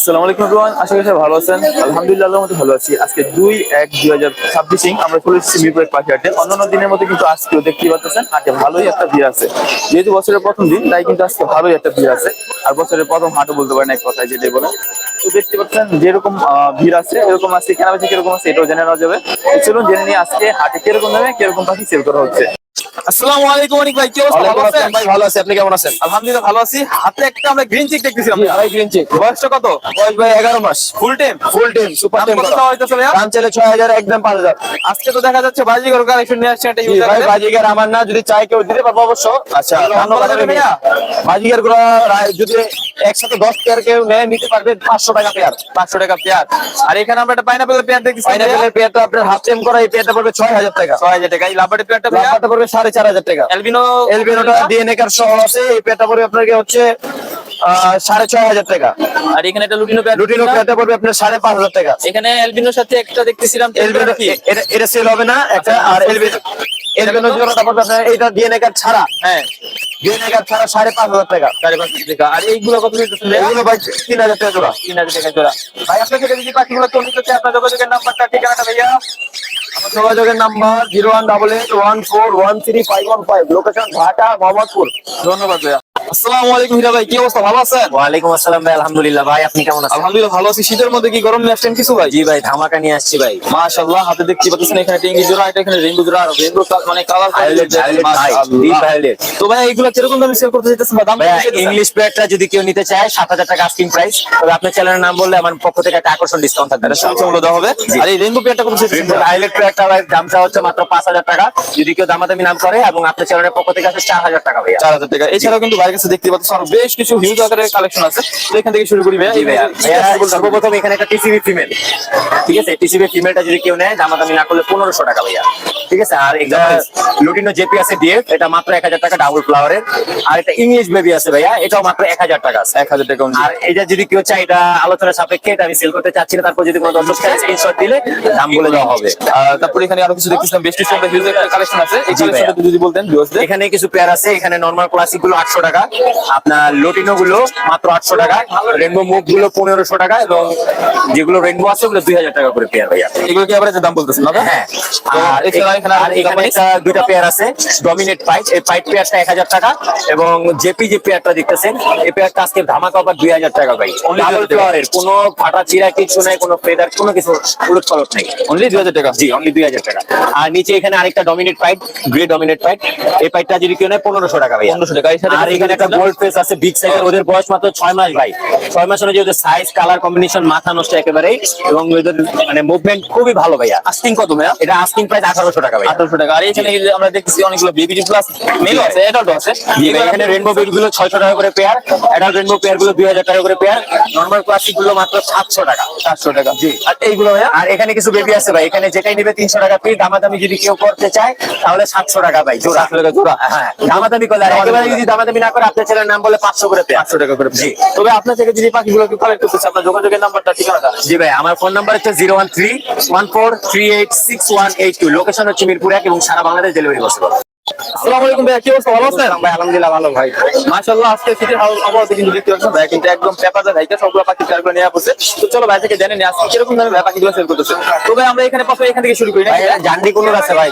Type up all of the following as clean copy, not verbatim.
আসসালামু আলাইকুম এভরিওয়ান, আশা করি সবাই ভালো আছেন। আলহামদুলিল্লাহ আল্লাহর মধ্যে ভালো আছি। আজকে 2/1/2026 আমরা চলে এসেছি মিরপুরের পাখি হাটে। অন্যান্য দিনের মধ্যে কিন্তু আজকেও দেখতেই পাচ্ছেন হাটে ভালোই একটা ভিড় আছে। যেহেতু বছরের প্রথম দিন তাই কিন্তু আজকে ভালোই একটা ভিড় আছে। আর বছরের প্রথম হাটও বলতে পারেন এক কথায় যেটাই বলে। তো দেখতে পাচ্ছেন যেরকম ভিড় আছে এরকম আজকে কেনাবেচা কিরকম আছে এটাও জেনে নেওয়া যাবে। তো চলুন জেনে নিয়ে আজকে হাটে কিরকম দামে কিরকম পাখি সেল করা হচ্ছে। আসসালামু আলাইকুম অনিক ভাই, কি অবস্থা? ভালো আছেন ভাই? ভালো আছি, আপনি কেমন আছেন? আলহামদুলিল্লাহ ভালো আছি। হাতে একটা আমরা গ্রিন চিক দেখতেছিলাম। ভাই গ্রিন চেক বয়সটা কত? বয়স ভাই 11 মাস। Full time? Full time super time কত করা। চাওয়া হইতেছে ভাইয়া? দাম চাইলে 6000, একদম 5000। আজকে তো দেখা যাচ্ছে বাজিগর কালেকশন নিয়ে আসছে একটা জি ইউজার ভাই, বাজিগার আমার না, যদি চাই কেউ দিতে পারবো অবশ্য। আচ্ছা, এগুলো দাম অন্য বলা যাবে বাজারে ভাইয়া? বাজিগার গুলো যদি একসাথে 10 পেয়ার কেউ নেয় নিতে পারবে 500 টাকা পেয়ার। 500 টাকা পেয়ার। আর এখানে আমরা একটা পাইনাপেলের পেয়ার দেখতেছি। পাইনাপেলের পেয়ারটা আপনার হাফ টাইম করা, এই পেয়ারটা পড়বে 6000 টাকা। 6000 টাকা। এই লাভারের পেয়ারটা ভাইয়া? লাম্বারটা পড়বে 4500 টাকা। এলবিনোটা ডিএনএ কার্ড সহ আছে, এই পেয়ারটা পড়বে আপনাকে হচ্ছে 6500 টাকা। আর এখানে একটা লুটিনো পেয়ার। লুটিনো পেয়ারটা পড়বে আপনার 5500 টাকা। এখানে এলবিনোর সাথে একটা দেখতেছিলাম। এলবিনো এটা সেল হবে না একটা। আর এলবিনো জোড়াটা পড়বে আপনার, এটা ডিএনএ কার্ড ছাড়া। হ্যাঁ, ডিএনএ কার্ড ছাড়া 5500 টাকা। 550 টাকা। আর এইগুলো কত দিতেছেন ভাইয়া? এগুলো ভাই 3000 টাকা জোড়া। 3000 টাকা জোড়া। ভাই আপনার থেকে যদি পাখিগুলো তো নিতে চাই, আপনার যোগাযোগের নাম্বারটা ঠিকানাটা ভাইয়া? আমার যোগাযোগের নাম্বার 0188141515, লোকেশন ঢাকা মোহাম্মদপুর। ধন্যবাদ ভাইয়া। আসসালামু আলাইকুম হীরা ভাই, কি অবস্থা? ভালো আছেন? ওয়ালাইকুম আসসালাম ভাই, আলহামদুলিল্লাহ। ভাই আপনি কেমন আছেন? আলহামদুলিল্লাহ ভালো আছি। শীতের মধ্যে কি গরম নিয়ে আসছেন কিছু ভাই? জি ভাই, ধামাকা নিয়ে আসছি ভাই। মাশাআল্লাহ, হাতে দেখতে পাচ্ছেন এখানে টেঙ্গি জোড়া, এটা এখানে রেইনবো জোড়া, আর রেইনবো মানে কালার ভায়োলেট, ভায়োলেট ভাই, ডিপ ভায়োলেট। তো ভাই এইগুলো কিরকম দামে সেল করতে চাইতেছেন বা দাম ভাই ইংলিশ পেয়ারটা যদি কেউ নিতে চায় 7000 টাকা আস্কিং প্রাইস, তবে আপনার চ্যানেলের নাম বললে আমার পক্ষ থেকে একটা আকর্ষণ ডিসকাউন্ট থাকবে। মূল্য দেওয়া হবে। আর এই রেইনবো পেয়ারটা কত চাইতেছেন? ভায়োলেট পেয়ারটা ভাই দামটা হচ্ছে মাত্র 5000 টাকা, যদি কেউ দামাদামি নাম করে, এবং আপনার চ্যানেলের পক্ষ থেকে আছে 4000 টাকা ভাইয়া। 4000 টাকা। এছাড়াও কিন্তু বাইরের কাছে দেখতে পাচ্ছেন আরো বেশ কিছু হিউজ আকারের কালেকশন আছে। তো এখান থেকে শুরু করি ভাইয়া। জি ভাইয়া, সর্বপ্রথম এখানে একটা টিসিবি ফিমেল, ঠিক আছে? টিসিবি ফিমেলটা যদি কেউ নেয় দামাদামি না করলে 1500 টাকা ভাইয়া, ঠিক আছে? আর এটা লুটিনো জেপি আছে ডিএফ, এটা মাত্র 1000 টাকা ডাবল ফ্লাওয়ারের। আর একটা ইংলিশ বেবি আছে ভাইয়া, এটাও মাত্র 1000 টাকা আছে। 1000 টাকা। আর এটা যদি কেউ চায়, এটা আলোচনার সাপেক্ষে, এটা আমি সেল করতে চাচ্ছি না, তারপর যদি কোনো দর্শক চায় স্ক্রিনশট দিলে দাম বলে দেওয়া হবে। তারপর এখানে আরো কিছু দেখতেছিলাম, বেশ কিছু হিউজ কালেকশন আছে। এই জি ভাইয়া। কালেকশনটা যদি বলতেন ভিউয়ারদের। এখানে কিছু পেয়ার আছে, এখানে নরমাল ক্লাসিক গুলো 800 টাকা, আপনার লটিনো গুলো মাত্র 800 টাকা, রেনবো মুভ গুলো 1500 টাকা, এবং যেগুলো রেনবো আছে ওগুলো 2000 টাকা করে পেয়ার ভাইয়া। এগুলো কি এভারেজ দাম বলতেছেন না? হ্যাঁ। তো আর এছাড়া এখানে আর এখানে একটা দুইটা পেয়ার আছে, ডমিনেট পাইট, এই পাইট পেয়ারটা 1000 টাকা, এবং জেপি যে পেয়ারটা দেখতেছেন এই পেয়ারটা আজকে ধামাকা অফার 2000 টাকা ভাই। ডাবল ফ্লাওয়ারের, কোনো ফাটা চিরা কিছু নাই, কোনো ফেদার কোনো কিছু উলট পালট নাই, অনলি 2000 টাকা। জি অনলি 2000 টাকা। আর নিচে এখানে আরেকটা ডমিনেট পাইট, গ্রে ডমিনেট পাইট, এই পাইটটা যদি কেউ নেয় 1500 টাকা ভাই। 1500 টাকা। আর এখানে একটা গোল্ড ফেস আছে বিগ সাইজের, ওদের বয়স মাত্র 6 মাস ভাই। 6 মাস হলে যেহেতু সাইজ কালার কম্বিনেশন মাথা নষ্ট একেবারেই, এবং ওদের মানে মুভমেন্ট খুবই ভালো ভাইয়া। আস্কিং কত ভাইয়া? এটা আস্কিং প্রাইস 1800 টাকা ভাই। 1800 টাকা। আর এখানে আমরা দেখতেছি অনেকগুলো বেবি প্লাস মেল আছে, এটাও আছে। জি ভাই, এখানে রেনবো বেড গুলো 600 টাকা করে পেয়ার, অ্যাডাল্ট রেনবো পেয়ার গুলো 2000 টাকা করে পেয়ার, নরমাল ক্লাসিক গুলো মাত্র 700 টাকা। 700 টাকা। জি। আর এইগুলো ভাইয়া? আর এখানে কিছু বেবি আছে ভাই, এখানে যেটাই নিবে 300 টাকা পিস, দামাদামি যদি কেউ করতে চায় তাহলে 700 টাকা ভাই জোড়া। 700 টাকা জোড়া। হ্যাঁ, দামাদামি করলে। আর একেবারে যদি দামাদামি না করে, আপনার ছেলের নাম বলে 500 করে পেয়ার। 500 টাকা করে। জি। তবে আপনার থেকে যদি পাখিগুলো কালেক্ট করতে চান, আপনার যোগাযোগের নাম্বারটা ঠিকানাটা? জি ভাই, আমার ফোন নাম্বার হচ্ছে 01314386182, লোকেশন হচ্ছে মিরপুর 1, এবং সারা বাংলাদেশ ডেলিভারি পসিবল। আসসালামু আলাইকুম ভাইয়া, কি অবস্থা? ভালো আছেন? ভাই আলহামদুলিল্লাহ ভালো ভাই। মাশাআল্লাহ, আজকে শীতের আবহাওয়াতে কিন্তু দেখতে পাচ্ছেন ভাই কিন্তু একদম পেপারদা ভাইকে সবগুলো পাখি পেয়ারগুলো নিয়ে আসছে। তো চলো ভাই থেকে জেনে নিই আজকে কিরকম দামে ভাই পাখিগুলো সেল করতেছে। তো ভাই আমরা এখানে প্রথমে এখান থেকে শুরু করি না? ভাই এটা জান্ডি কোনোর আছে ভাই,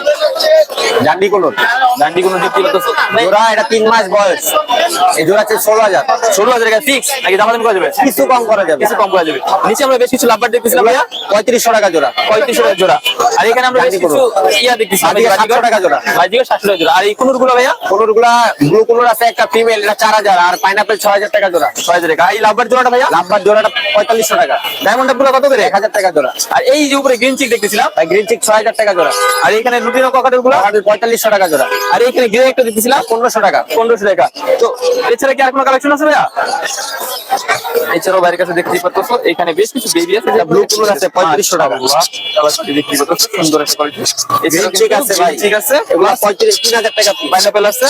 জান্ডি কোনোর। ডান্ডি কোনো দেখতে পাচ্ছেন জোড়া এটা 3 মাস বয়স, এই জোড়া আছে 16000। 16,000 টাকা ফিক্স নাকি দামাদামি করা যাবে? কিছু কম করা যাবে। কিছু কম করা যাবে। নিচে আমরা বেশ কিছু লাভবার দেখতেছিলাম ভাইয়া, 3500 টাকা জোড়া। 3500 টাকা জোড়া। আর এখানে আমরা বেশ কিছু ইয়া দেখতেছি, বাজিগর 700 টাকা জোড়া। বাজিগর 700 টাকা জোড়া। আর এই কোনগুলো ভাইয়া? কোনোরগুলা ব্লু কোনোর আছে একটা ফিমেল, এটা 4000। আর পাইনাপেল 6000 টাকা জোড়া। 6000 টাকা। এই লাভবার জোড়াটা ভাইয়া? লাভবার জোড়াটা 4500 টাকা। ডায়মন্ডটা পুরো কত করে? 1000 টাকা জোড়া। আর এই যে উপরে গ্রিন চিক দেখতেছিলাম, ভাই গ্রিন চিক 6000 টাকা জোড়া। আর এখানে লুটিনো ককাটেল গুলো 4500 টাকা জোড়া। আর এখানে গ্রে একটা দেখতেছিলাম 1500 টাকা। 1500 টাকা। তো এছাড়া কি আর কোনো কালেকশন আছে ভাইয়া? এছাড়াও বাইরের কাছে দেখতেই পাচ্ছ এখানে বেশ কিছু বেবি আছে, যা ব্লু কালার আছে 3500 টাকা। আবার দেখতেই পাচ্ছ সুন্দর একটা কোয়ালিটি। এছাড়া ঠিক আছে ভাই, ঠিক আছে, এগুলো 3000 টাকা পিস। পাইনাপেল আছে,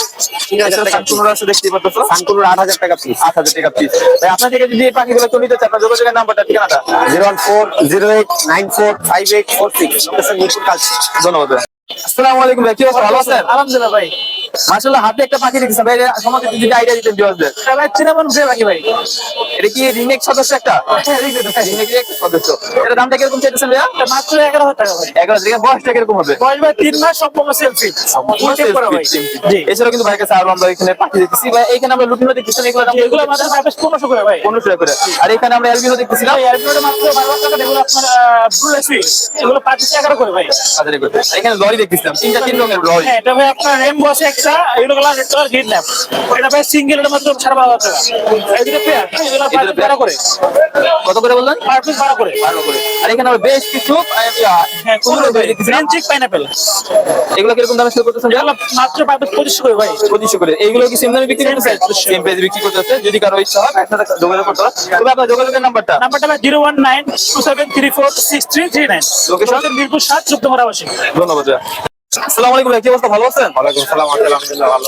3000 টাকা সানকুনুর আছে দেখতেই পাচ্ছ, সানকুনুর 8000 টাকা পিস। 8000 টাকা পিস। ভাই আপনার থেকে যদি এই পাখিগুলো কেউ নিতে চায়, আপনার যোগাযোগের নাম্বারটা ঠিকানাটা? 01408945846, লোকেশন মিরপুর কালচি। ধন্যবাদ ভাই। আসসালামু আলাইকুম ভাই, কি অবস্থা? ভালো আছেন? আলহামদুলিল্লাহ ভাই। মাশাআল্লাহ হাতে একটা পাখি দেখতেছেন ভাই, সমাজে যদি আইডিয়া দিতেন ভিউয়ারদের। ভাই চিনামন ঘুরে পাখি ভাই। এটা কি রিমেক সদস্য একটা? রিমেক সদস্য। এটা দামটা কিরকম চাইতেছেন ভাইয়া? এটা মাত্র 11,000 টাকা ভাই। 11 থেকে বয়সটা কিরকম হবে? বয়স ভাই 3 মাস, সম্পূর্ণ সেলফি। ভাই জি, এছাড়াও কিন্তু ভাইয়ের কাছে আরো আমরা এখানে পাখি দেখতেছি ভাই, এখানে আমরা লুটিনো দেখতেছি, এগুলো দাম এগুলো মাত্র 1500 করে ভাই। 1500 টাকা করে। আর এখানে আমরা অ্যালবিনো দেখতেছি না, ভাই এয়ারপোর্টে মাত্র 12,000 টাকা। এগুলো আপনার ব্লু লেসি, এগুলো 511 করে ভাই। হাজারে করে। আর এখানে লরি দেখতেছিলাম, তিন রঙের লরি। হ্যাঁ, এটা ভাই আপনার রেমবো আছে একটা, এগুলো colour red colour green lamp. এটা ভাই সিঙ্গেল, এটা মাত্র 12,500 টাকা। এদিকে পেয়ার, এগুলো 12 করে। কত করে বললেন? পার পিস 12 করে। 12 করে। আর এখানে আমরা বেশ কিছু হ্যাঁ, কোন ভাই গ্রিন চিক পাইনাপল, এগুলো কিরকম দামে সেল করতেছেন? এগুলো মাত্র 2500 করে ভাই। 2500 করে। এইগুলো কি সেম দামে বিক্রি করতেছেন? সেম প্রাইসে বিক্রি করতেছে। যদি কারো ইচ্ছা হয় আপনার সাথে যোগাযোগ করতে হবে। তবে আপনার যোগাযোগের নাম্বারটা? নাম্বারটা ভাই 01927346339। লোকেশন? মিরপুর 7, 14 মারাবাসী। ধন্যবাদ ভাইয়া। আসসালামু আলাইকুম ভাই, কি অবস্থা, ভালো আছেন? ওয়ালাইকুম সালাম, আলহামদুলিল্লাহ ভালো।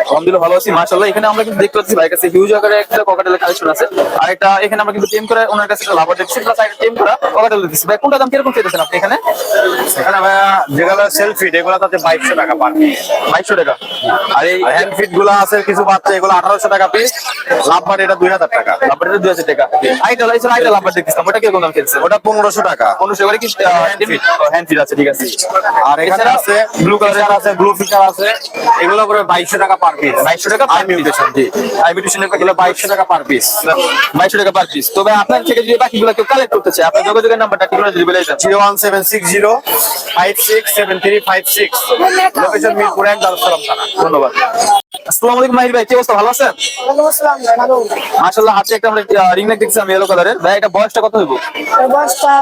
আলহামদুলিল্লাহ ভালো আছি মাশাআল্লাহ। এখানে আমরা কিন্তু দেখতে পাচ্ছি ভাইয়ের কাছে হিউজ আকারে একটা ককাটেলের কালেকশন আছে, আর একটা এখানে আমরা কিন্তু টেম করে ওনার কাছে একটা লাভার দেখছি, প্লাস একটা টেম করা ককাটেল দেখছি। ভাই কোনটা দাম কিরকম চাইতেছেন আপনি এখানে? এখানে ভাইয়া যেগুলো সেলফি এগুলো তাতে 2200 টাকা পার পিস। 2200 টাকা। আর এই হ্যান্ড ফিট গুলো আছে কিছু বাচ্চা, এগুলো 1800 টাকা পিস। লাভবার এটা 2000 টাকা। লাভারটা 2000 টাকা। আইটা লাইছেন, আইটা লাভার দেখতেছিলাম, ওটা কিরকম দাম চাইতেছেন? ওটা 1500 টাকা। 1500 করে কি হ্যান্ড ফিট আছে? ঠিক আছে। আর এখানে আছে ব্লু কালার আছে, ব্লু ফিচার আছে, এগুলো করে 2200 টাকা পার পিস। 2200 টাকা I mutation, G I mutation এগুলো 2200 টাকা পার পিস। 2200 টাকা পার পিস। তবে আপনার থেকে যদি বাকিগুলো কেউ কালেক্ট করতে চায়, আপনার যোগাযোগের নাম্বারটা ঠিকানা যদি বলে দেন। 01760567356, লোকেশন মিরপুর 1, দারুসালাম থানা। ধন্যবাদ। আসসালামু আলাইকুম মাহির ভাই, কি অবস্থা, ভালো আছেন? মাশাআল্লাহ হাতে একটা আমরা রিং নেক দেখছিলাম ইয়েলো কালারের। ভাই এটা বয়সটা কত হইব? বয়সটা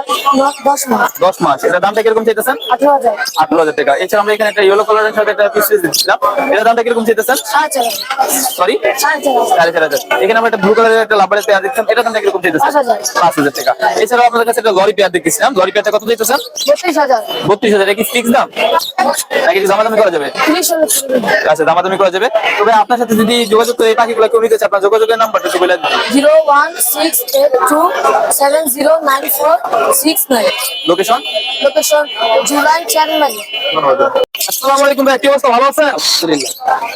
10 মাস। 10 মাস। এটা দামটা কিরকম চাইতেছেন? 18,000। 18,000 টাকা। এছাড়া আমরা এখানে একটা ইয়েলো কালারের সাথে একটা পিস দিচ্ছিলাম, এটা দামটা কিরকম চাইতেছেন? 4,500। সরি 4,500। 4,500। এখানে আমরা একটা ব্লু কালারের একটা লাভারের পেয়ার দিচ্ছিলাম, এটা দামটা কিরকম চাইতেছেন? 5,000। 5,000 টাকা। এছাড়াও আপনাদের কাছে একটা লরি পেয়ার দেখছিলাম, লরি পেয়ারটা কত চাইতেছেন? 32,000। 32,000। এটা কি ফিক্স দাম নাকি দামাদামি করা যাবে? 30,000। আচ্ছা, দামাদামি করা যাবে। তবে আপনার সাথে যদি যোগাযোগ করে এই পাখিগুলো কেউ নিতে চায়, আপনার যোগাযোগের নাম্বারটা একটু বলে দিন। 01682709469। লোকেশন? লোকেশন জুলাই চারমারি। ধন্যবাদ। আসসালামু আলাইকুম ভাই, কি অবস্থা, ভালো আছেন?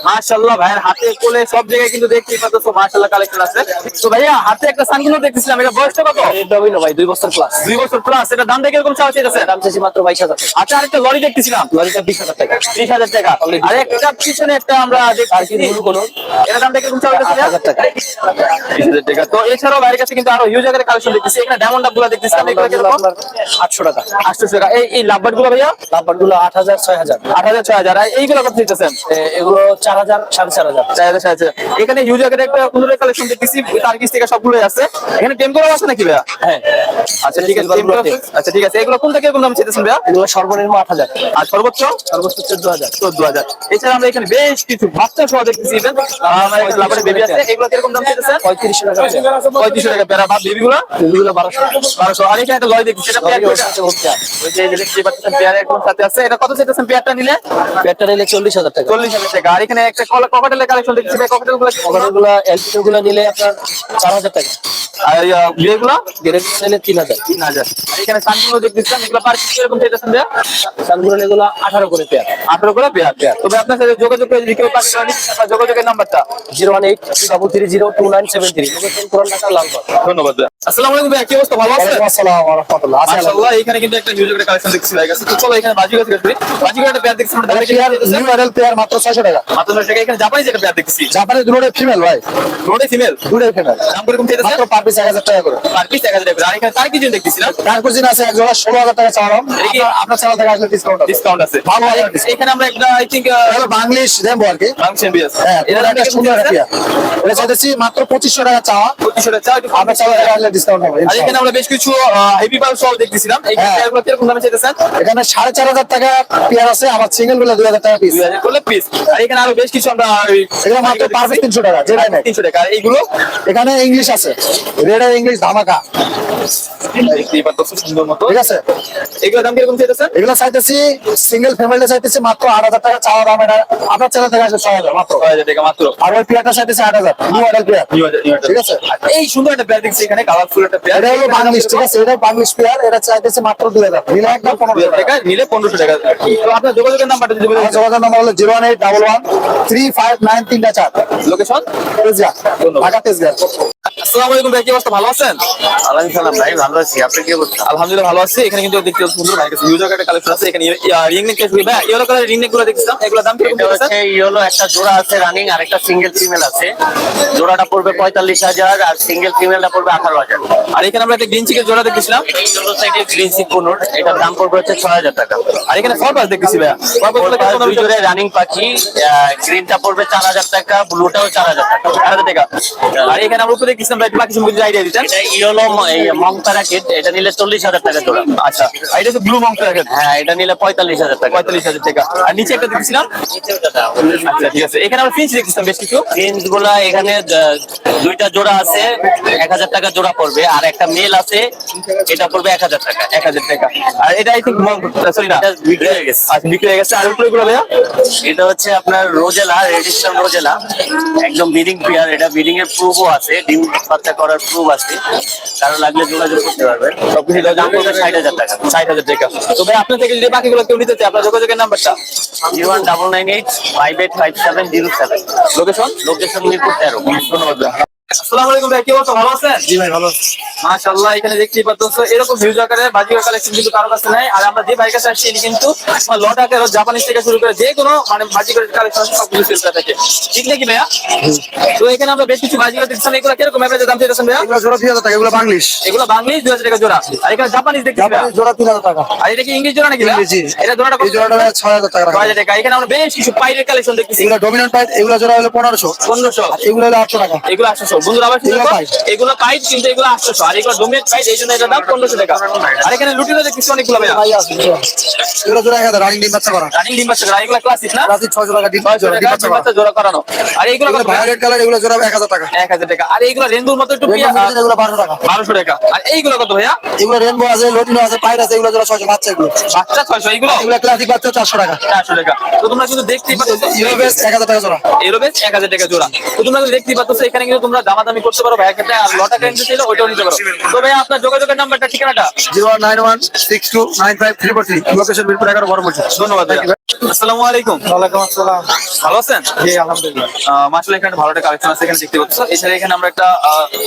মাশাআল্লাহ ভাইয়ের হাতে কোলে সব জায়গায় কিন্তু দেখতেই পাচ্ছ মাশাআল্লাহ কালেকশন আছে। তো ভাইয়া হাতে একটা সানগুলো দেখতেছিলাম, এটা বয়সটা কত? এটা হইলো ভাই 2 বছর প্লাস। 2 বছর প্লাস। এটা দামটা কিরকম চাওয়া চাইতেছে? দাম চাইছি মাত্র 22,000 টাকা। আচ্ছা, আরেকটা লরি দেখতেছিলাম, লরিটা 20,000 টাকা। 30,000 টাকা। আর একটা পিছনে একটা আমরা দেখতেছি, এটা দামটা কিরকম চাওয়া চাইতেছে? 8,000 টাকা। 20,000 টাকা। তো এছাড়াও ভাইয়ের কাছে কিন্তু আরো হিউজ আকারে কালেকশন দেখতেছি। এখানে ডায়মন্ড ডাবগুলো দেখতেছিলাম, এগুলো কিরকম? আপনার 800 টাকা। 800 টাকা। এই লাভবার্ড গুলো ভাইয়া? লাভবারগুলো 8,000 6,000। 8,000 6,000। আর এইগুলো কত চাইতেছেন? এগুলো 4,000 4,500। 4,000 6,000। এখানে হিউজ আকারে একটা কুনুরের কালেকশন দেখতেছি, তার কিস থেকে সবগুলোই আছে। এখানে টেম করা আছে নাকি ভাইয়া? হ্যাঁ, আচ্ছা ঠিক আছে, টেম করা আছে। আচ্ছা ঠিক আছে। এগুলো কোনটা কিরকম দাম চাইতেছেন ভাইয়া? এগুলো সর্বনিম্ন 8,000। আর সর্বোচ্চ? সর্বোচ্চ 14,000। 14,000। এছাড়া আমরা এখানে বেশ কিছু বাচ্চা সহ দেখতেছি, ইভেন আমার একটা লাভারের বেবি আছে, এগুলো কিরকম দাম চাইতেছেন? 3500 টাকা। 3500 টাকা পেয়ারা। বা বেবিগুলো? এগুলো 1200। 1200। আর এখানে একটা লরি দেখতেছি, এটা পেয়ার লরি কয়টা? হচ্ছে ভর্তি। ওই যে দেখতে পাচ্ছেন পেয়ার একদম সাথে আছে। এটা কত চাইতেছেন পেয়ারটা নিলে? পেটটা নিলে 40,000 টাকা। 40,000 টাকা। আর এখানে একটা ককাটেলের কালেকশন দেখতেছি, ভাই ককাটেলগুলো ওগুলো এলপিও গুলো নিলে আপনার 4,000 টাকা। আর বিয়েগুলো? গ্রেড নিলে 3,000। 3,000। আর এখানে সানগুলো দেখতেছিলাম, এগুলো পার পিস কিরকম চাইতেছেন ভাইয়া? সানগুলো এগুলো 18 করে পেয়ার। 18 করে পেয়ার। তবে আপনার সাথে যোগাযোগ করে যদি কেউ পাখি নিতে চায়, আপনার যোগাযোগের নাম্বারটা? 01833030973। লোকেশন পুরান ঢাকা লালবাগ। ধন্যবাদ ভাইয়া। আসসালামু আলাইকুম ভাইয়া, কি অবস্থা, ভালো আছেন? ওয়ালাইকুম আসসালাম ওয়া রাহমাতুল্লাহ। মাশাআল্লাহ এখানে কিন্তু একটা হিউজ একটা কালেকশন দেখছি ভাই কাছে। তো চলো এখানে বাজিগার থেকে করি। বাজিগার একটা পেয়ার দেখছি আমরা, দামটা কি নিউ অ্যাডাল্ট পেয়ার মাত্র 600 টাকা। মাত্র 9 টাকা। এখানে জাপানিজ একটা পেয়ার দেখছি, জাপানের দুটোই ফিমেল ভাই। রোডে ফিমেল, দুটোই ফিমেল। দাম কিরকম চাইতেছেন? মাত্র পার পিস 1000 টাকা করে। পার পিস 1000 টাকা। আর এখানে তার কি জন দেখতেছি না, তার কুজিন আছে এক জোড়া 16,000 টাকা চাওয়াম। আপনার চ্যানেল থেকে আসলে ডিসকাউন্ট আছে। ডিসকাউন্ট আছে। ভালো ভালো discount। এখানে আমরা একটা আই থিংক হলো বাংলিশ রেমবো আর কি। ফাংশন বিএস, হ্যাঁ, এটা এটা দাম একটা সুন্দর পেয়ার। এটা চাইতেছি মাত্র 2500 টাকা চাওয়া। 2500 টাকা চাও, একটু আপনার চ্যানেল থেকে আসলে ডিসকাউন্ট হবে আর এখানে ইনশাআল্লাহ। আমরা বেশ কিছু হেভি পাল সহ দেখতেছিলাম, এই হ্যাঁ। পেয়ারগুলো কিরকম দামে চাইতেছেন? এখানে 4,500 টাকা পেয়ার আছে, আমার সিঙ্গেল গুলো 2,000 টাকা পিস। 2000 করলে পিস। আর এখানে আরো বেশ কিছু আমরা এগুলো মাত্র পার পিস 300 টাকা। যেটা নেই 300 টাকা। আর এইগুলো এখানে ইংলিশ আছে, রেড আর ইংলিশ ধামাকা। দেখতেই পাচ্ছেন সুন্দর মতো। ঠিক আছে, এগুলোর দাম কিরকম চাইতেছেন? এগুলো চাইতেছি সিঙ্গেল ফ্যামিলি চাইতেছি মাত্র 8,000 টাকা চাওয়া দাম। এটা আপনার চ্যানেল থেকে আসে 6,000 মাত্র। 6,000 টাকা মাত্র। আর ওই পেয়ারটা চাইতেছি 8,000, নিউ মডেল পেয়ার। ঠিক আছে, আর এই সুন্দর একটা পেয়ার দেখছি এখানে, কালারফুল একটা পেয়ার। এটা হলো বাংলিশ। ঠিক আছে, এটা বাংলিশ পেয়ার, এটা চাইতেছি মাত্র 2,000, নিলে একদম 15,000 টাকা। টাকা নিলে 1500 টাকা। তো আপনার যোগাযোগের নাম্বারটা যদি বলেন। আমার যোগাযোগ নাম্বার হলো 018113594। লোকেশন? তেজগাঁ, ঢাকা তেজগাঁ। আসসালামু আলাইকুম ভাই, কি অবস্থা? ভালো আছেন? ওয়ালাইকুম সালাম ভাই, ভালো আছি। আপনি কি করছেন? আলহামদুলিল্লাহ ভালো আছি। এখানে কিন্তু দেখতে সুন্দর ভাই কাছে ইউজার একটা কালেকশন আছে। এখানে রিং নেক কেস ভাই, ইয়েলো কালার রিং নেক গুলো দেখছিলাম, এগুলো দাম কিরকম এটা আছে? হচ্ছে ইয়েলো একটা জোড়া আছে রানিং, আর একটা সিঙ্গেল ফিমেল আছে। জোড়াটা পড়বে 45,000 আর সিঙ্গেল ফিমেলটা পড়বে 18,000। আর এখানে আমরা একটা গ্রিন চিকের জোড়া দেখছিলাম, ইয়েলো সাইডে গ্রিন চিক কোনোর, এটার দাম পড়বে হচ্ছে 6,000 টাকা। আর এখানে ফরপাস দেখতেছি ভাই। ফরপাস গুলো কেমন দুই জোড়ে রানিং পাখি, গ্রিনটা পড়বে 4,000 টাকা, ব্লুটাও 4,000 টাকা। 4,000 টাকা। আর এখানে আমরা উপরে দেখছিলাম ভাই, বাকি সম্পর্কে আইডিয়া দিতেন। এটা ইয়েলো মংতারা কিট, এটা নিলে 40,000 টাকা জোড়া। আচ্ছা, আর এটা হচ্ছে ব্লু মঙ্ক রাখেন, হ্যাঁ, এটা নিলে 45,000 টাকা। 45,000 টাকা। আর নিচে একটা দেখছিলাম। আচ্ছা ঠিক আছে, এখানে আমরা ফিঞ্চ দেখছিলাম বেশ কিছু। জিন্স গুলা এখানে দুইটা জোড়া আছে, 1,000 টাকা জোড়া পড়বে, আর একটা মেল আছে, এটা পড়বে 1,000 টাকা। 1,000 টাকা। আর এটা আই থিঙ্ক মঙ্ক, সরি না, এটা বিক্রি হয়ে গেছে। আচ্ছা বিক্রি হয়ে গেছে। আর উপরে গুলো ভাইয়া? এটা হচ্ছে আপনার রোজেলা, রেডিস্টার রোজেলা, একদম ব্রিডিং পেয়ার। এটা ব্রিডিং এর প্রুফও আছে, ডিম বাচ্চা করার প্রুফ আছে, কারো লাগলে যোগাযোগ করতে পারবেন। সবকিছু দাম পড়বে 60,000 টাকা। 60,000 টাকা। তো ভাই আপনার থেকে যদি বাকিগুলো কেউ নিতে চায়, আপনার যোগাযোগের নাম্বারটা? 01998587007। লোকেশন? লোকেশন মিরপুর 13। ধন্যবাদ ভাই। আসসালামু আলাইকুম ভাই, কি অবস্থা? ভালো আছেন? জি ভাই, ভালো। মাশাআল্লাহ, এখানে দেখতেই পাচ্ছেন এরকম হিউজ আকারে বাজিকার কালেকশন কিন্তু কারো কাছে নাই। আর আমরা যে বাইক কাছে আসছি এটি কিন্তু লট আকারে জাপানিজ থেকে শুরু করে যে কোনো মানে বাজিকার কালেকশন সবকিছু সেল করে থাকে, ঠিক নাকি ভাইয়া? তো এখানে আমরা বেশ কিছু বাজিকার দেখছেন, এগুলো কিরকম এভারেজে দাম চাইতেছেন ভাইয়া? এগুলো জোড়া 3,000 টাকা, এগুলো বাংলিশ। এগুলো বাংলাদেশ 2,000 টাকা জোড়া। আর এখানে জাপানিজ দেখতেছি ভাইয়া। জাপানিজ জোড়া 3,000 টাকা। আর এটা কি ইংলিশ জোড়া নাকি ভাইয়া? ইংরেজি। এটা জোড়াটা এই জোড়াটা 6,000 টাকা। 6,000 টাকা। এখানে আমরা বেশ কিছু পাইরের কালেকশন দেখতেছি। এগুলো ডমিনেন্ট পাইট, এগুলো জোড়া হলো 1500। 1500। এগুলো হলো 800 টাকা। এগুলো 800। বন্ধুরা আবার এগুলো পাইট। এগুলো পাইট কিন্তু এগুলো 800। আর এগুলো ডোমেট পাইট, এই জন্য এটার দাম 1500 টাকা। আর এখানে লুটিনো দেখতেছি অনেকগুলো ভাইয়া। ভাই আছে এগুলো জোড়া 1000, রানিং ডিম বাচ্চা করা। রানিং ডিম বাচ্চা করা, এগুলো ক্লাসিক না? রাতে 600 টাকা ডিম বাচ্চা ডিম বাচ্চা জোড়া করানো। আর এইগুলো কত? ভায়োলেট কালার, এগুলো জোড়া 1000 টাকা। 1000 টাকা। আর এইগুলো রেনবোর মতো একটু এগুলো 1200 টাকা। 1200 টাকা। আর এইগুলো কত ভাইয়া? এগুলো রেনবো আছে, লটিনো আছে, পাইট আছে, এগুলো জোড়া 600 বাচ্চা। এগুলো বাচ্চা 600। এইগুলো এগুলো ক্লাসিক বাচ্চা 400 টাকা। 400 টাকা। তো তোমরা কিন্তু দেখতেই পাচ্ছ ইউরোবেস 1000 টাকা জোড়া। এরোবেস 1000 টাকা জোড়া। তো তোমরা কিন্তু দেখতেই পাচ্ছ এখানে কিন্তু তোমরা দামাদামি করতে পারো ভাইয়ের ক্ষেত্রে। আর লটা কিনতে চাইলে ওইটাও নিতে পারো। তো ভাইয়া আপনার যোগাযোগের নাম্বারটা, ঠিকানাটা? 09162953343, লোকেশন মিরপুর 11 বড় মসজিদ। ধন্যবাদ ভাইয়া। আসসালামু আলাইকুম। ওয়ালাইকুম আসসালাম। ভালো আছেন? জি আলহামদুলিল্লাহ। মাশাআল্লাহ, এখানে ভালো একটা কালেকশন আছে এখানে দেখতে পাচ্ছ। এছাড়া এখানে আমরা একটা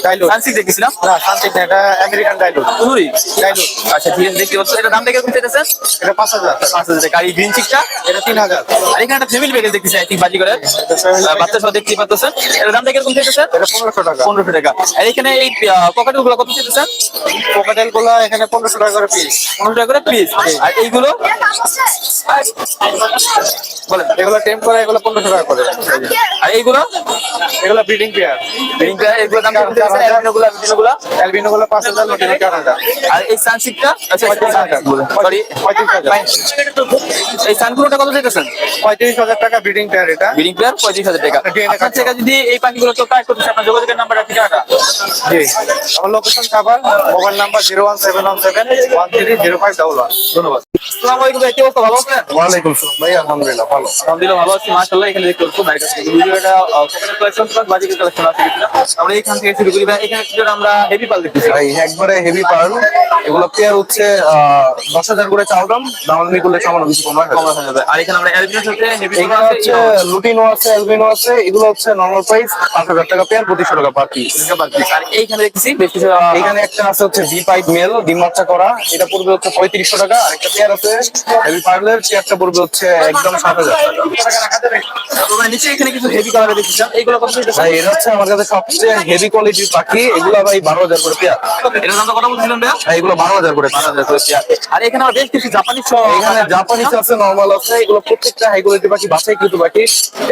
ডাইলো। সানসিক দেখেছিলাম। না শান্তি না, এটা আমেরিকান ডাইলো। কুনুরি ডাইলো। আচ্ছা ঠিক আছে, দেখতে পাচ্ছ। এটা দাম কিরকম চাইতেছেন? এটা 5000। 5000 টাকা। আর এই গ্রিন চিকটা? এটা 3000। আর এখানে একটা ফ্যামিলি প্যাকেজ দেখতেছি আই থিঙ্ক বাজি করে বাচ্চা সহ দেখতেই পাচ্ছেন। এটার দাম কিরকম চাইতেছেন? এটা 1500 টাকা। 1500 টাকা। আর এখানে এই পকেটগুলো কত চাইতেছেন? কোকাটেল গুলো এখানে 1500 টাকা করে পিস। 1500 টাকা করে পিস। আর এইগুলো বলেন। এগুলো টেম করে, এগুলো 1500 টাকা করে। আর এইগুলো এগুলো ব্রিডিং পেয়ার। এগুলো দাম কিরকম চাইতেছেন? অ্যালবিনোগুলো অ্যালবিনো গুলো 5000, লটিনো 4000। আর এই সানসিকটা? আচ্ছা সরি 35,000। এই সানগুলোটা কত চাইতেছেন? 35,000 টাকা ব্রিডিং পেয়ার এটা। ব্রিডিং পেয়ার 35,000 টাকা। আপনার থেকে যদি এই পাখিগুলো কেউ কাজ করতে চায়, আপনার যোগাযোগের নাম্বারটা, ঠিকানাটা? জি, আমার লোকেশন খাবার, মোবাইল নাম্বার 01717130511। ধন্যবাদ। আসসালামু আলাইকুম ভাই, কি অবস্থা? ভালো আছেন? ওয়ালাইকুম আসসালাম ভাই, আলহামদুলিল্লাহ ভালো। আলহামদুলিল্লাহ ভালো আছি। মাশাআল্লাহ, এখানে দেখতে পাচ্ছি ভাইয়ের কাছে ভিডিওটা কোকাটেল কালেকশন প্লাস বাজিকের কালেকশন আছে কিছু। আমরা এইখান থেকে শুরু করি ভাই। এখানে কিছু আমরা হেভি পাল দেখতেছি। ভাই একবারে হেভি পার্ল, এগুলো পেয়ার হচ্ছে 10,000 করে চাও দাম, দামাদামি করলে সামান্য কিছু কম রাখা কম রাখা যাবে। আর এখানে আমরা অ্যালবিনোর সাথে হেভি এখানে হচ্ছে লুটিনো আছে, অ্যালবিনো আছে, এগুলো হচ্ছে নরমাল প্রাইস 5000 টাকা পেয়ার, 2500 টাকা পার পিস। আর এইখানে দেখতেছি বেশ কিছু এখানে একটা আছে হচ্ছে ভি পাইপ মেল, ডিম বাচ্চা করা, এটা পড়বে হচ্ছে 3500 টাকা। আর একটা পেয়ার আছে হেভি পার্লের, পেয়ারটা পড়বে হচ্ছে একদম 7000 টাকা। তোমরা নিচে এখানে কিছু হেভি কালার দেখতেছিলাম, এইগুলো কত চাইতেছেন? ভাই এটা হচ্ছে আমার কাছে সবচেয়ে হেভি কোয়ালিটির পাখি, এগুলো ভাই 12,000 করে পেয়ার। এটার দামটা কত বলছিলেন ভাইয়া? ভাই এগুলো 12,000 করে পেয়ার। 12,000 করে পেয়ার। আর এখানে আমরা বেশ কিছু জাপানিজ এখানে জাপানিজ আছে, নরমাল আছে, এগুলো প্রত্যেকটা হাই কোয়ালিটি পাখি, বাছাই কিন্তু পাখি।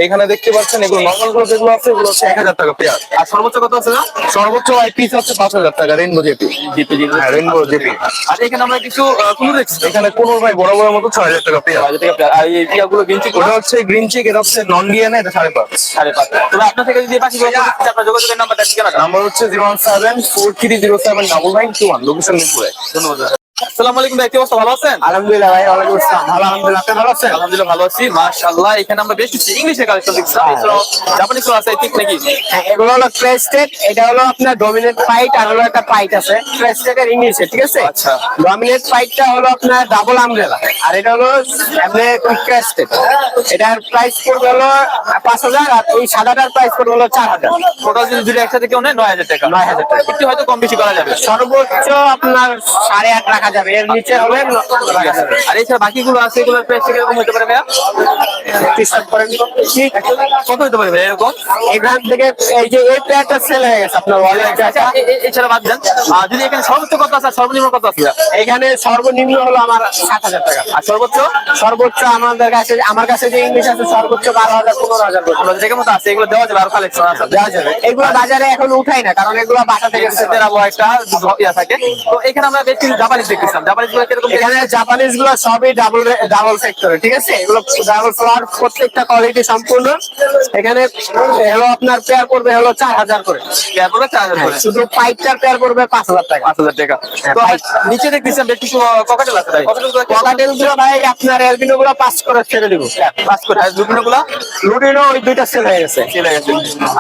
এখানে দেখতে পাচ্ছেন এগুলো নরমাল গুলো যেগুলো আছে, এগুলো হচ্ছে 1000 টাকা পেয়ার। আর সর্বোচ্চ কত আছে না? সর্বোচ্চ পিস হচ্ছে 5000 টাকা, রেইনবো জেপি। জিপি হ্যাঁ, রেইনবো জেপি। আর এখানে আমরা কিছু কুনু দেখছি। এখানে কোন ভাই বড় বড় মতো 6000 টাকা পেয়ার। 6000 টাকা পেয়ার। আর এই টিয়াগুলো গ্রিন চিক ওটা হচ্ছে গ্রিন চিক, এটা হচ্ছে নন ডিএনএ, এটা 5.5। 5.5। তবে আপনার থেকে যদি পাখিগুলো কিনতে চান, আপনার যোগাযোগের নাম্বারটা ঠিকানাটা। নাম্বার হচ্ছে 01743079921, লোকেশন মিরপুরে। ধন্যবাদ। আসসালামু আলাইকুম ভাই, কি অবস্থা, ভালো আছেন? আলহামদুলিল্লাহ ভাই, ওয়ালাইকুম আসসালাম। ভালো, আলহামদুলিল্লাহ। আপনি ভালো আছেন? আলহামদুলিল্লাহ ভালো আছি, মাশাআল্লাহ। এখানে আমরা বেশ কিছু ইংলিশের কালেকশন দেখছিলাম, এছাড়াও জাপানিজ গুলো আছে ঠিক নাকি? হ্যাঁ, এগুলো হলো ক্রেস্টেড, এটা হলো আপনার ডমিনেট ফাইট, আর হলো একটা ফাইট আছে ক্রেস্টেড এর ইংলিশে, ঠিক আছে? আচ্ছা। ডমিনেট ফাইটটা হলো আপনার ডাবল আমব্রেলা, আর এটা হলো এমনি ক্রেস্টেড। এটার প্রাইস পড়বে হলো 5000, আর এই সাদাটার প্রাইস পড়বে হলো 4000। টোটাল যদি দুটো একসাথে কেউ নেয় 9000 টাকা। 9000 টাকা। একটু হয়তো কম বেশি করা যাবে। সর্বোচ্চ আপনার 8.5 রাখা যাবে, এর নিচে হলে রাখা যাবে। আর এছাড়া বাকিগুলো আছে, এগুলোর প্রাইস কিরকম হতে পারে ভাইয়া? বিশ্বাস করেন তো? ঠিক। কত হতে পারে ভাইয়া এরকম? এখান থেকে এই যে এই প্লেয়ারটা সেল হয়ে গেছে আপনার ওয়ালেট। আচ্ছা, এছাড়া বাদ দেন, যদি এখানে সর্বোচ্চ কত আছে আর সর্বনিম্ন কত আছে? এখানে সর্বনিম্ন হলো আমার 7000 টাকা, আর সর্বোচ্চ সর্বোচ্চ আমার কাছে যে ইংলিশ আছে সর্বোচ্চ 12000 15000 পর্যন্ত 15,000 টাকার মতো আছে। এগুলো দেওয়া যাবে, আরো কালেকশন আছে। দেওয়া যাবে। এগুলো বাজারে এখন উঠাই না, কারণ এগুলো বাসা থেকে এদের আবহাওয়া একটা ইয়া থাকে। তো এখানে আমরা বেশ কিছু জাপানিজ দেখতেছিলাম, জাপানিজ গুলো কিরকম? এখানে জাপানিজ গুলো সবই ডাবল সেক্টরে, ঠিক আছে? এগুলো ডাবল ফ্লাওয়ার, প্রত্যেকটা কোয়ালিটি সম্পূর্ণ। এখানে হলো আপনার পেয়ার পড়বে হলো 4000 করে, পেয়ার পড়বে 4000 করে। শুধু পাইপটার পেয়ার পড়বে 5000 টাকা। 5000 টাকা। তো নিচে দেখতেছিলাম বেশ কিছু ককাটেল আছে ভাই। ককাটেল গুলো ভাই আপনার এলবিনো গুলো 5 করে ছেড়ে দিব, 5 করে। আর লুটিনো গুলো লুটিনো ওই দুইটা সেল হয়ে গেছে। চলে গেছে।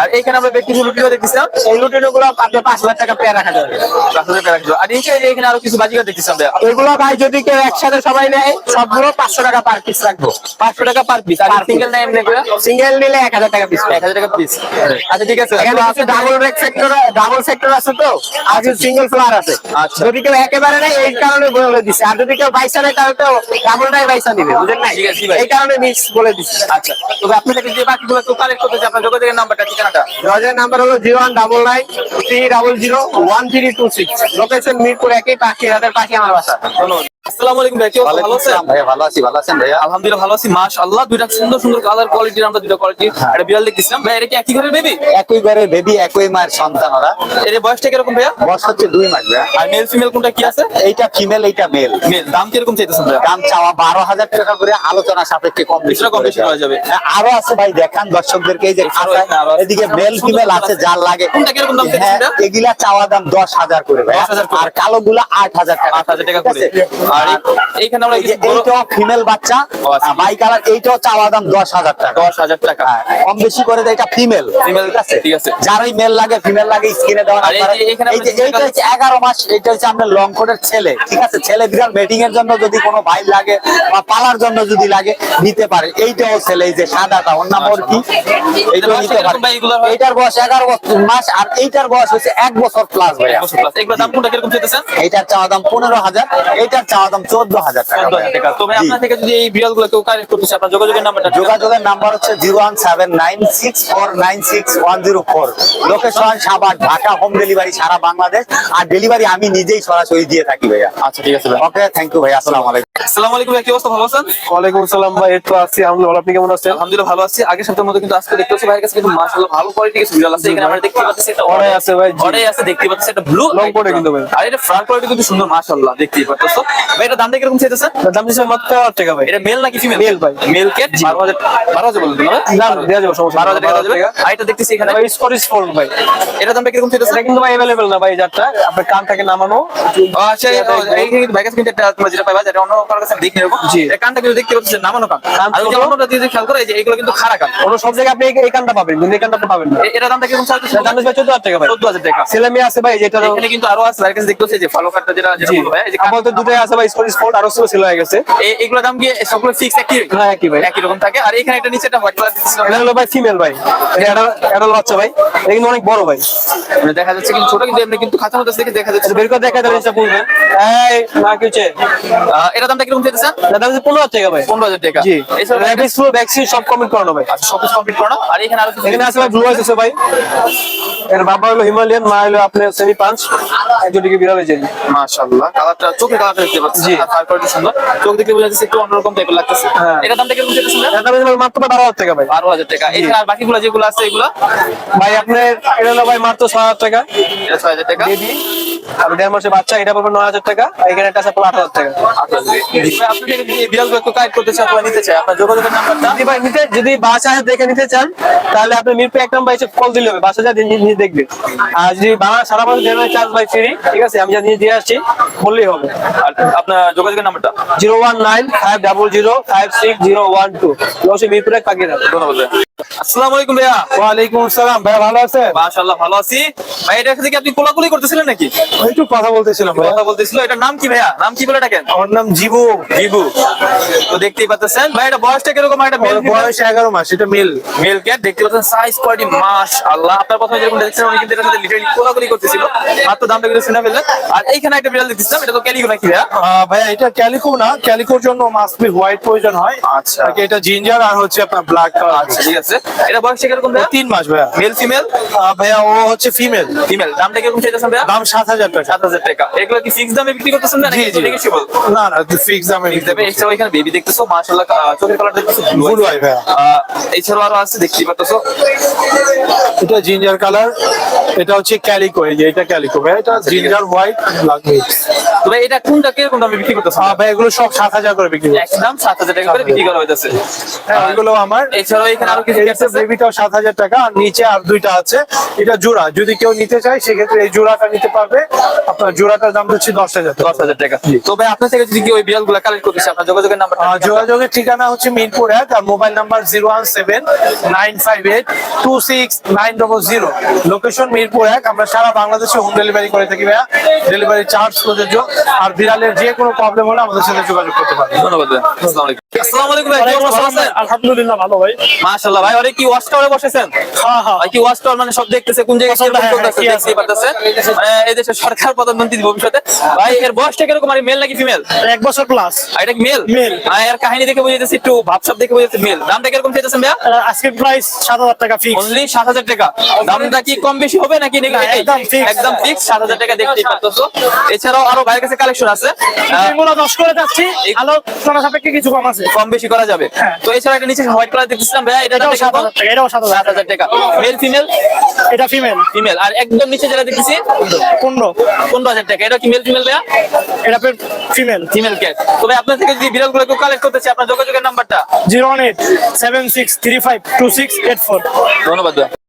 আর এখানে আমরা বেশ কিছু লুটিনো দেখতেছিলাম, এই লুটিনো গুলো আপনার 5000 টাকা পেয়ার রাখা যাবে। 5000 টাকা রাখলো। আর নিচে এখানে আরো কিছু বাজিকার দেখতেছিলাম ভাই। এগুলো ভাই যদি কেউ একসাথে সবাই নেয়, সবগুলো 500 টাকা পার পিস রাখবো। 500 টাকা পার পিস। আর সিঙ্গেল নেয় এমনি করে সিঙ্গেল নিলে 1000 টাকা পিস। 1000 টাকা পিস। আচ্ছা ঠিক আছে। এখানে আছে ডাবল সেক্টর আছে তো, আর সিঙ্গেল ফ্লাওয়ার আছে। আচ্ছা। যদি কেউ একেবারে নেয় এই কারণে বলে দিছে, আর যদি কেউ বাইসা নেয় তাহলে তো ডাবলটাই বাইসা নিবে, বুঝেন না? ঠিক আছে, ভাই। এই কারণে মিক্স বলে দিছে। আচ্ছা, তবে আপনি থেকে যে বাকিগুলো একটু কালেক্ট করতে চাই, আপনার যোগাযোগের নাম্বারটা ঠিকানাটা। রজের নাম্বার হলো 01993001326, লোকেশন মিরপুর 1, পাখিরাদের পাখি আমার বাসা। ধন্যবাদ। আসসালামু আলাইকুম ভাই, কি অবস্থা, ভালো আছেন? ভাইয়া ভালো আছি, ভালো আছেন ভাইয়া? আলহামদুলিল্লাহ ভালো আছি, মাশাআল্লাহ। দুইটা সুন্দর সুন্দর কালার কোয়ালিটির আমরা দুটো কোয়ালিটি একটা বিড়াল দেখতেছিলাম ভাই। এটা কি একই ঘরের বেবি? একই ঘরে বেবি, একই মায়ের সন্তান ওরা। এর বয়সটা কিরকম ভাইয়া? বয়স হচ্ছে 2 মাস ভাইয়া। আর মেল ফিমেল কোনটা কি আছে? এইটা ফিমেল, এইটা মেল। মেল। দাম কিরকম চাইতেছেন ভাইয়া? দাম চাওয়া 12000 টাকা করে, আলোচনা সাপেক্ষে কম বেশি কিছুটা কম বেশি করা যাবে। হ্যাঁ, আরো আছে ভাই, দেখান দর্শকদেরকে। এই যে আরো খাঁচায়, এখানে আরো আছে। এদিকে মেল ফিমেল আছে, যার লাগে। কোনটা কিরকম দাম চাইতেছেন হ্যাঁ, ভাইয়া? এগুলা চাওয়া দাম 10000 করে ভাই। 10,000 করে। আর কালো গুলা 8000 টাকা। 8000 টাকা ঠিক করে। আছে? আর এইখানে আমরা এই যে এইটাও ফিমেল বাচ্চা, আচ্ছা। বাই কালার, এইটাও চাওয়া দাম 10000 টাকা। 10,000 টাকা। হ্যাঁ, কম বেশি করে দেয়, এটা ফিমেল। Female, ঠিক আছে? ঠিক আছে। যারাই মেল লাগে, ফিমেল লাগে, স্ক্রিনে দেওয়া আর এই যে এখানে এই যে আমরা এইটা হচ্ছে 11 মাস, এটা হচ্ছে আপনার লং কোটের ছেলে, ঠিক আছে? ছেলে বিড়াল মেটিং এর জন্য যদি কোনো ভাই লাগে বা পালার জন্য যদি লাগে, নিতে পারে। এইটাও ছেলে, এই যে সাদাটা, ওর নাম ওর কি, এইটাও বয়স নিতে কিরকম পারে। ভাই এগুলোর হয়? এইটার বয়স 11 মাস, আর এইটার বয়স হচ্ছে 1 বছর প্লাস ভাইয়া। এগুলোর দাম কোনটা কিরকম চাইতেছেন? এইটার চাওয়া দাম 15000, এইটার চাওয়া দাম 14000 টাকা 14,000 টাকা। তবে জি। আপনার থেকে যদি এই বিড়ালগুলো কেউ কালেক্ট করতে চায়, আপনার যোগাযোগের নাম্বারটা। যোগাযোগের নাম্বার হচ্ছে 01796496104, location Savar, Dhaka. Home delivery সারা বাংলাদেশ, আর ডেলিভারি আমি নিজেই সরাসরি দিয়ে থাকি ভাইয়া। আচ্ছা ঠিক আছে ভাই। ওকে, থ্যাংক ইউ ভাই, আসসালামু আলাইকুম। আসসালামু আলাইকুম ভাই, কি অবস্থা, ভালো আছেন? ওয়ালাইকুম আসসালাম ভাই, এই তো আছি আলহামদুলিল্লাহ। আপনি কেমন আছেন? আলহামদুলিল্লাহ ভালো আছি। আগের সপ্তাহের মধ্যে কিন্তু আজকে দেখতে পাচ্ছি ভাইয়ের কাছে কিন্তু মাশাআল্লাহ ভালো কোয়ালিটির কিছু বিড়াল আছে। এখানে আমরা দেখতে পাচ্ছি একটা অর্ডার আছে ভাই, জি। অর্ডার আছে, দেখতে পাচ্ছি একটা ব্লু Long coat এ কিন্তু ভাই। আর এটা ফ্রন্ট কোয়ালিটি কিন্তু সুন্দর মাশাআল্লাহ, দেখতেই পাচ্ছ ভাই। এটা দামটা কিরকম চাইতেছেন? দাম দিচ্ছে মাত্র 1000 টাকা ভাই। এটা মেল নাকি ফিমেল? Male ভাই। মেল কে 12000 বলতেন না? দাম দেওয়া যাবে, সমস্যা 12000 টাকা দেওয়া যাবে। আর এটা দেখতেছি এখানে ভাই স্কটিশ ফোল্ড ভাই। এটা দামটা কিরকম চাইতেছেন? এটা কিন্তু ভাই अवेलेबल না ভাই, যারটা আপনার কান থেকে নামানো। আচ্ছা, এই কিন্তু ভাই কাছে কিন্তু একটা তোমরা যেটা পাইবা, যেটা অন্য কারোর কাছে দেখি এরকম। জি। এই কানটা কিন্তু দেখতে পাচ্ছেন নামানো কান। কান আর ওই যে ছোট। অন্যটা দিয়ে খেয়াল করে, এই যে এগুলো কিন্তু খাড়া কান। অন্য সব জায়গায় আপনি এই কানটা পাবেন, কিন্তু এই কানটা আপনি পাবেন না। এটা দামটা কিরকম চাইতেছেন? দাম দিচ্ছে 14000 টাকা ভাই। 14000 টাকা। ছেলে মেয়ে আছে ভাই, যেটা এখানে কিন্তু আরো আছে, ভাইয়ের কাছে দেখতে পাচ্ছি যে ফলো কাটটা যেটা জি। বলবো ভাই, এই যে আপাতত দুটোই আছে ভাই, স্কটিশ ফোল্ড, আরো ছিল হয়ে গেছে। এগুলোর দাম কি সবগুলো ফিক্স একই? হ্যাঁ, একই ভাই। একই রকম থাকে। আর এখানে একটা নিচে একটা হোয়াইট কালার দিচ্ছিলাম, এটা হলো ভাই ফিমেল ভাই, এটা অ্যাডাল্ট বাচ্চা ভাই। এটা কিন্তু অনেক বড় ভাই। মানে দেখা যাচ্ছে কিন্তু ছোট, কিন্তু এমনি কিন্তু খাঁচার মধ্যে দেখে দেখা যাচ্ছে। এটা বের করে দেখা যাবে, এটা বলবেন। এই না কি হচ্ছে, এটা দামটা কিরকম চাইতেছেন? এটা দাম হচ্ছে 15000 টাকা ভাই। 15000 টাকা। জি। এছাড়া র্যাবিস ফ্লু ভ্যাকসিন সব কমপ্লিট করানো ভাই। সব কিছু কমপ্লিট করা। আর এখানে আরো কিছু এখানে আছে ভাই ব্লু আইস আছে ভাই। এর বাবা হলো হিমালয়ান, মা হলো আপনার সেমি পাঁচ, একজনকে বিড়াল হয়েছে। মাশাআল্লাহ, কালারটা চোখে কালারটা দেখতে পাচ্ছি। জি। আর ফার কোয়ালিটি সুন্দর, চোখ দেখে বোঝা যাচ্ছে একটু অন্যরকম টাইপের লাগতেছে। হ্যাঁ। এটা দামটা কিরকম চাইতেছেন? এটা দাম হলো মাত্র 12000 টাকা ভাই। 12000 টাকা। এছাড়া আর বাকিগুলো যেগুলো আছে এগুলো ভাই আপনার এটা হলো ভাই মাত্র 6000 টাকা। এটা 6000 টাকা। বেবি আর 1.5 মাসের বাচ্চা, এটা পড়বে 9,000 টাকা। আর এখানে একটা আছে 8,000 টাকা। আপনি থেকে যদি এই বিড়ালগুলো একটু কালেক্ট করতে চান অথবা নিতে চাই, আপনার যোগাযোগের নাম্বারটা। যদি বাসা দেখে নিতে চান তাহলে আপনি মিরপুর 1 নম্বর এসে কল দিলে হবে, বাসা যা নিজে দেখবে। আর যদি বাংলা সারা বছর ডেলিভারি চার্জ বাই ফ্রি, ঠিক আছে, আমি যা নিয়ে দিয়ে আসছি বললেই হবে। আর আপনার যোগাযোগের নাম্বারটা। 01950056012। অবশ্যই মিরপুরে পাকিয়ে দেবে। ধন্যবাদ ভাইয়া। আসসালামু আলাইকুম ভাইয়া। ওয়ালাইকুম আসসালাম ভাই, ভালো আছেন? মাশাআল্লাহ ভালো আছি ভাই। এটা থেকে আপনি কোলাকুলি করতেছিলেন নাকি? একটু কথা বলতেছিলাম ভাই। কথা বলতেছিল। এটার নাম কি ভাইয়া? নাম কি বলে ডাকেন? আমার নাম জিবু। বিবু। তো দেখতেই পাচ্ছেন ভাই, এটা বয়সটা কিরকম? এটা মেল বয়স 11 মাস। এটা মেল। Male cat. দেখতে পাচ্ছেন সাইজ কোয়ালিটি মাশাআল্লাহ। আপনার প্রথমে যেরকম দেখছেন উনি কিন্তু এটার সাথে লিটারালি কোলাকুলি করতেছিল, মাত্র দামটা কিন্তু শুনে ফেললেন। আর এইখানে একটা বিড়াল দেখতেছিলাম, এটা তো ক্যালিকো নাকি ভাইয়া? ভাইয়া এটা ক্যালিকো না, ক্যালিকোর জন্য মাস্ট বি হোয়াইট প্রয়োজন হয়। আচ্ছা। এটা জিঞ্জার আর হচ্ছে আপনার ব্ল্যাক কালার। আচ্ছা ঠিক আছে। এটা বয়সটা কিরকম ভাইয়া? 3 মাস ভাইয়া। Male female? ভাইয়া ও হচ্ছে ফিমেল। ফিমেল। দামটা কিরকম চাইতেছেন ভাইয়া? দাম 7,000 টাকা। 7,000 টাকা। এগুলো কি ফিক্স দামে বিক্রি করতেছেন না নাকি নেগোশিয়েবল? না না, ফিক্স দামে ফিক্স দামে। এছাড়াও এখানে বেবি দেখতেছো মাশাআল্লাহ, চোখের কালার দেখতেছো ব্লু আই ভাইয়া। এছাড়াও আরো আছে দেখতেই পাচ্ছো। এটা জিঞ্জার কালার, এটা হচ্ছে ক্যালিকো। এই যে এটা ক্যালিকো ভাইয়া, এটা জিঞ্জার হোয়াইট ব্ল্যাক মিক্স। তবে এটা কোনটা কিরকম দামে বিক্রি করতেছেন? ভাই এগুলো সব 7,000 করে বিক্রি করছে। একদম 7,000 টাকা করে বিক্রি করা হইতাছে। হ্যাঁ, এগুলো আমার। এছাড়াও এখানে আরো কিছু ক্যাটস আছে। বেবিটাও 7,000 টাকা। আর নিচে আর দুইটা আছে, এটা জোড়া। যদি কেউ নিতে চায় সেক্ষেত্রে এই জোড়াটা নিতে পারবে। আপনার জোড়াটার দাম হচ্ছে 10,000 টাকা। 10,000 টাকা। তো ভাই আপনার থেকে যদি কেউ ওই বিড়ালগুলো কালেক্ট করতে চায়, আপনার যোগাযোগের নাম্বারটা। যোগাযোগের ঠিকানা হচ্ছে মিরপুর 1 আর মোবাইল নাম্বার 017-958-26900। লোকেশন মিরপুর 1। আমরা সারা বাংলাদেশে হোম ডেলিভারি করে থাকি ভাইয়া। ডেলিভারি চার্জ প্রযোজ্য। আর বিড়ালের যে কোনো প্রবলেম হলে আমাদের সাথে যোগাযোগ করতে পারবেন। ধন্যবাদ ভাই। আসসালামু আলাইকুম। আসসালামু আলাইকুম ভাই। ওয়ালাইকুম কেমন আসসালাম আছেন? ভাই, আলহামদুলিল্লাহ ভালো ভাই। মাশাআল্লাহ ভাই। আরে কি ওয়াচ টাওয়ারে বসেছেন? হ্যাঁ হ্যাঁ। ভাই কি ওয়াচ টাওয়ার মানে সব দেখতেছে, কোন জায়গায় পছন্দ, হ্যাঁ, চলতেছে কি আছে? দেখতেই পারতেছেন। মানে এই দেশের সরকার প্রধানমন্ত্রী ভবিষ্যতে। ভাই এর বয়সটা কিরকম? আর মেল নাকি ফিমেল? 1 বছর প্লাস। আর এটা কি মেল? Male। আর এর কাহিনী দেখে বুঝাইতেছি, একটু ভাবসাব দেখে বুঝাইতেছি মেল। দামটা কিরকম চাইতেছেন ভাইয়া? আজকের প্রাইস 7,000 টাকা ফিক্স। অনলি 7,000 টাকা। দামটা কি কম বেশি হবে নাকি একদম fix। একদম ফিক্স 7,000 টাকা। দেখতেই পারতেছো। এছাড়াও আরো ভাইয়ের কাছে কালেকশন আছে, এগুলো 10 করে যাচ্ছি, আলোচনা সাপেক্ষে কিছু কম আছে। কম বেশি করা যাবে। তো এছাড়া একটা নিচে হোয়াইট কালার দেখতেছিলাম ভাইয়া, এটা এটাও 7,000 টাকা, এটাও 7,000 টাকা। 7,000 টাকা। Male female? এটা ফিমেল। ফিমেল। আর একদম নিচে যেটা দেখতেছি 15,000 টাকা। এটা কি মেল ফিমেল ভাইয়া? এটা ফিমেল। Female cat. তবে আপনার থেকে যদি বিড়ালগুলো কেউ কালেক্ট করতে চায়, আপনার যোগাযোগের নাম্বারটা। 01876352684। ধন্যবাদ ভাইয়া।